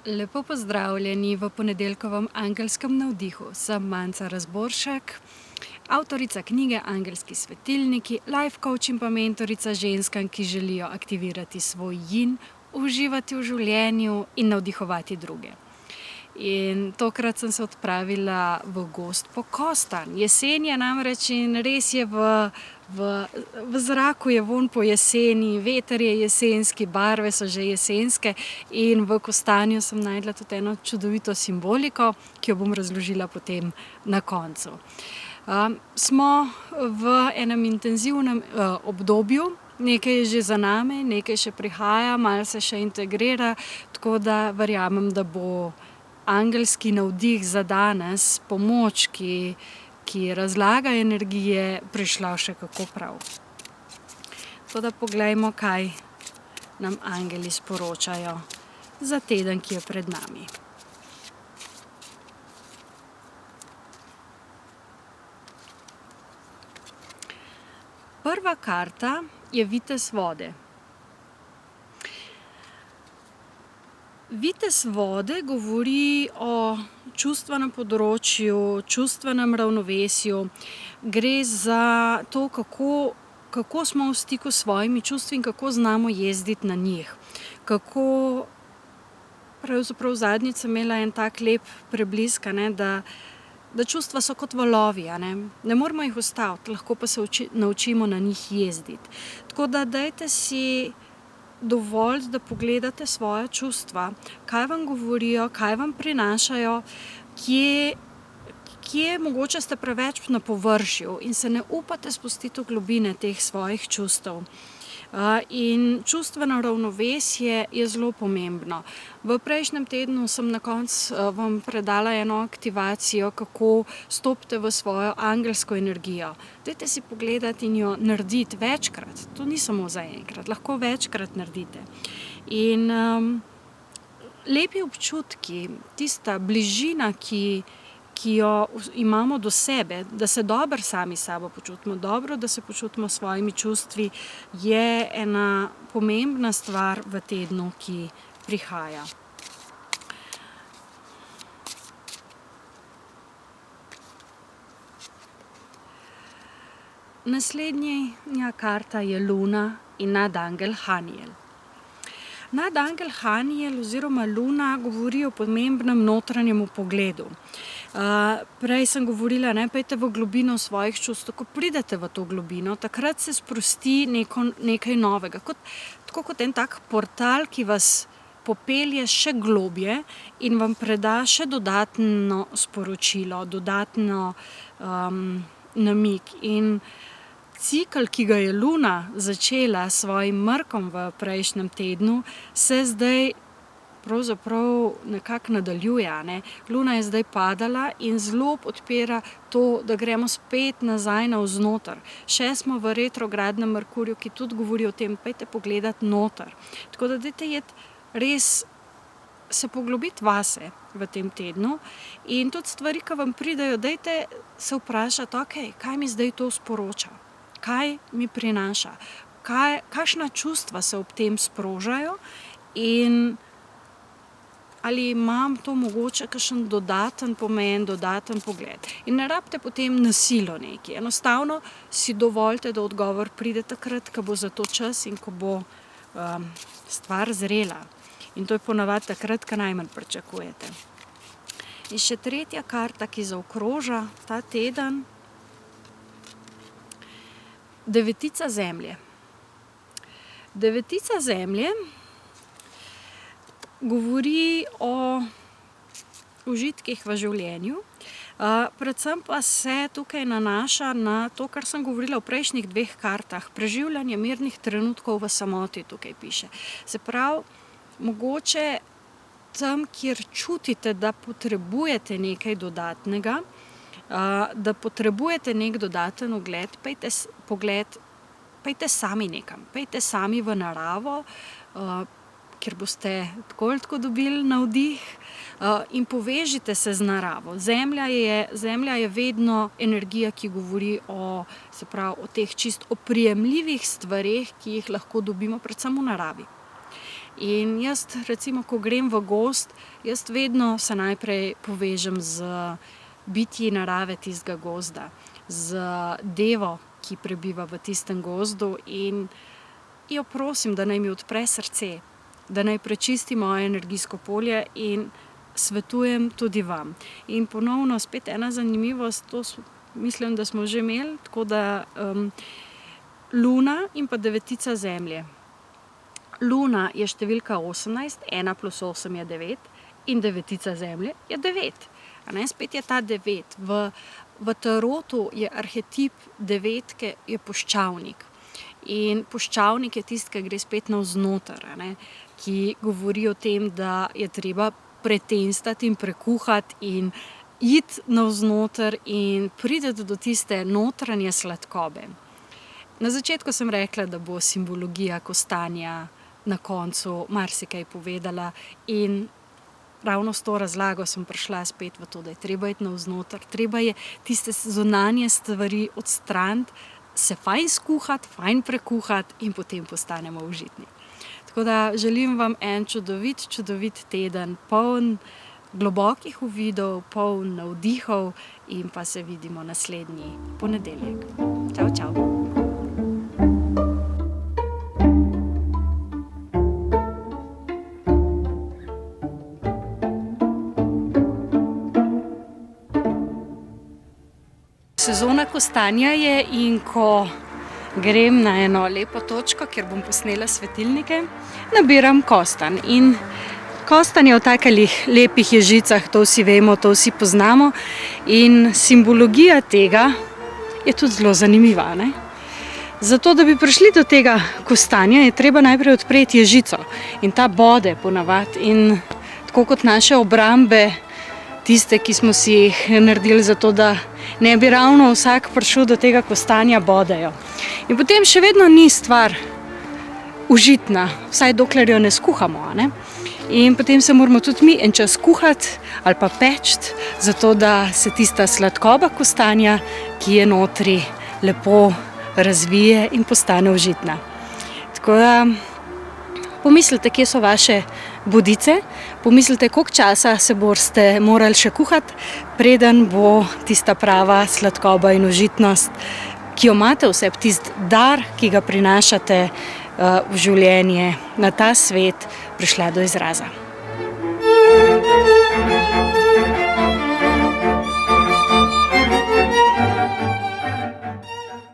Lepo pozdravljeni v ponedeljkovem angelskem navdihu. Sem Manca Razboršek, avtorica knjige Angelski svetilniki, life coach in pa mentorica ženskam, ki želijo aktivirati svoj yin, uživati v življenju in navdihovati druge. In tokrat sem se odpravila v gozd po kostanj. Jesen je namreč in res je v zraku je vonj po jeseni, veter je jesenski, barve so že jesenske in v kostanju sem našla tudi eno čudovito simboliko, ki jo bom razložila potem na koncu. Smo v enem intenzivnem obdobju, nekaj je že za nami, nekaj še prihaja, malo se še integrira, tako da verjamem, da bo angelski navdih za danes, pomoč, ki razlaga energije, prišla še kako prav. Toda poglejmo, kaj nam angeli sporočajo za teden, ki je pred nami. Prva karta je vitez vode. Vitez vode govori o čustvenem področju, čustvenem ravnovesju. Gre za to, kako smo v stiku s svojimi čustvi in kako znamo jezditi na njih. Kako pravzaprav zadnjič sem imela en tak lep preblisk, da čustva so kot valovi, ne moremo jih ustaviti, lahko pa se naučimo na njih jezditi. Tako da dajte si dovolj, da pogledate svoja čustva, kaj vam govorijo, kaj vam prinašajo, kje mogoče ste preveč na površju in se ne upate spustiti v globine teh svojih čustev. In čustveno ravnovesje je zelo pomembno. V prejšnjem tednu sem na koncu vam predala eno aktivacijo, kako stopite v svojo angelsko energijo. Dajte si pogledati in jo narediti večkrat. To ni samo za enkrat, lahko večkrat naredite. In lepi občutki, tista bližina, ki jo imamo do sebe, da se dobro sami s sabo počutimo, dobro, da se počutimo s svojimi čustvi, je ena pomembna stvar v tednu, ki prihaja. Naslednja karta je Luna in nadangel Haniel. Nadangel Haniel oziroma Luna govori o pomembnem notranjem pogledu. Prej sem govorila, pojdite v globino svojih čustev. Ko pridete v to globino, takrat se sprosti nekaj novega. Tako kot en tak portal, ki vas popelje še globje in vam preda še dodatno sporočilo, dodatno namig. In cikel, ki ga je Luna začela s svojim mrkom v prejšnjem tednu, se zdaj pravzaprav nekako nadaljuje. Luna je zdaj padala in zelo podpira to, da gremo spet nazaj navznoter. Še smo v retrogradnem Merkurju, ki tudi govori o tem, pojdite pogledati noter. Tako da dajte res se poglobiti vase v tem tednu in tudi stvari, ki vam pridejo, dajte se vprašati, okej, kaj mi zdaj to sporoča? Kaj mi prinaša? Kakšna čustva se ob tem sprožajo in ali imam to mogoče kakšen dodaten pomen, dodaten pogled. In ne rabite potem na silo nekaj. Enostavno si dovolite, da odgovor pride takrat, ko bo za to čas in ko bo stvar zrela. In to je ponavadi takrat, ko najmanj pričakujete. In še tretja karta, ki zaokroža ta teden, Devetica zemlje. Devetica zemlje govori o užitkih v življenju, predvsem pa se tukaj nanaša na to, kar sem govorila v prejšnjih 2 kartah, preživljanje mirnih trenutkov v samoti, tukaj piše. Se pravi, mogoče tam, kjer čutite, da potrebujete nekaj dodatnega, da potrebujete nek dodaten pojdite sami nekam, pojdite sami v naravo, ker boste tako ali tako dobili navdih in povežite se z naravo. Zemlja je vedno energija, ki govori o teh čisto oprijemljivih stvareh, ki jih lahko dobimo predvsem v naravi. In jaz, recimo, ko grem v gozd, jaz vedno se najprej povežem z bitji narave tistega gozda, z devo, ki prebiva v tistem gozdu in jo prosim, da naj mi odpre srce, da naj prečisti moje energijsko polje in svetujem tudi vam. In ponovno spet ena zanimivost, mislim, da smo že imeli, tako da Luna in pa devetica Zemlje. Luna je številka 18, 1 plus 8 je 9 in devetica Zemlje je 9. Spet je ta 9. V tarotu je arhetip devetke je puščavnik. In puščavnik je tisti, ki gre spet navznoter, ki govori o tem, da je treba pretestati in prekuhati in iti navznoter in priti do tiste notranje sladkobe. Na začetku sem rekla, da bo simbologija kostanja na koncu marsikaj povedala in ravno s to razlago sem prišla spet v to, da je treba iti navznoter, treba je tiste zunanje stvari odstraniti, se fajn skuhati, fajn prekuhati in potem postanemo užitni. Tako da želim vam en čudovit teden, poln globokih uvidov, poln navdihov in pa se vidimo naslednji ponedeljek. Čau, čau! Sezona kostanja je in ko grem na eno lepo točko, kjer bom posnela svetilnike, nabiram kostanj. In kostanj je v takih lepih ježicah, to vsi vemo, to vsi poznamo. In simbologija tega je tudi zelo zanimiva. Zato, da bi prišli do tega kostanja, je treba najprej odpreti ježico. In ta bode ponavadi. In tako kot naše obrambe, tiste, ki smo si jih naredili zato, da ne bi ravno vsak prišel do tega kostanja, bodejo. In potem še vedno ni stvar užitna, vsaj dokler jo ne skuhamo. In potem se moramo tudi mi en čas kuhati ali pa peči, zato da se tista sladkoba kostanja, ki je notri, lepo razvije in postane užitna. Tako da pomislite, kje so vaše bodice, pomislite, koliko časa se boste morali še kuhati, preden bo tista prava sladkoba in užitnost, ki jo imate vse, tisti dar, ki ga prinašate v življenje, na ta svet, prišla do izraza.